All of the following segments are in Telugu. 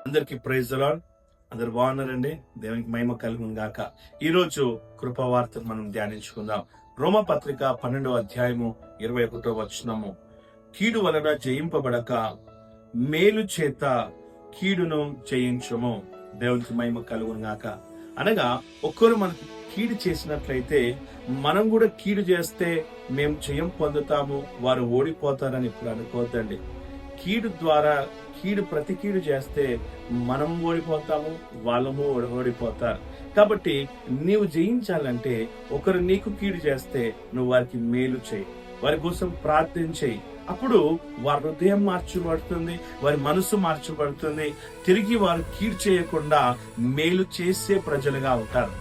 అందరికి ప్రైజ్ ది లార్డ్. అందరు బాగున్నారండి. దేవునికి మహిమ కలుగును గాక. ఈ రోజు కృపావార్తను మనం ధ్యానించుకుందాం. రోమా పత్రిక 12వ అధ్యాయము 21వ వచనము. కీడు వలన జయింపబడక మేలు చేత కీడును జయించుము. దేవునికి మహిమ కలుగును గాక. అనగా ఒక్కరు మనకు కీడు చేసినట్లయితే మనం కూడా కీడు చేస్తే మేము జయం పొందుతాము, వారు ఓడిపోతారని ఇప్పుడు అనుకోవద్దండి. ప్రతి కీడు చేస్తే మనం ఓడిపోతాము, వాళ్ళము ఓడిపోతారు. కాబట్టి నీవు జయించాలంటే ఒకరు నీకు కీడు చేస్తే నువ్వు వారికి మేలు చేయి, వారి కోసం ప్రార్థన చేయి. అప్పుడు వారి హృదయం మార్చబడుతుంది, వారి మనసు మార్చబడుతుంది. తిరిగి వారు కీడు చేయకుండా మేలు చేసే ప్రజలుగా ఉంటారు.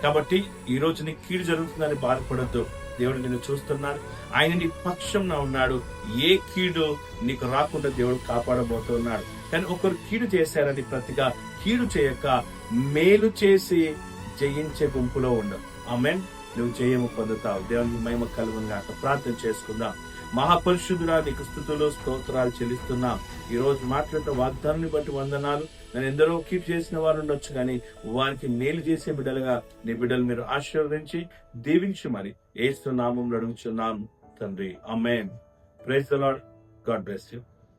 కాబట్టి ఈ రోజు నీకు కీడు జరుగుతుందని బాధపడద్దు. దేవుడు నిన్ను చూస్తున్నాడు, ఆయన నీ పక్షంలో ఉన్నాడు. ఏ కీడు నీకు రాకుండా దేవుడు కాపాడబోతున్నాడు. కానీ ఒకరు కీడు చేశారని ప్రతిగా కీడు చేయక మేలు చేసి జయించే గుంపులో ఉండవు. ఆమేన్. నువ్వు జయము పొందుతావు. దేవునికి మహిమ కలుగును గాక. ప్రార్థన చేసుకుందాం. మహాపరిశుద్ధుడా, నీకు స్తుతులు స్తోత్రాలు చెల్లిస్తున్నాం. ఈ రోజు మాట్లాడిన వాగ్దానాన్ని బట్టి వందనాలు. నేను ఎందరో కీడు చేసిన వారు ఉండొచ్చు, కానీ వారికి మేలు చేసే బిడ్డలుగా నీ బిడ్డలు మీరు ఆశీర్వదించి దీవించి మరి యేసు నామములో అడుగుచున్నాను తండ్రి. ఆమేన్. Praise the Lord. God bless you.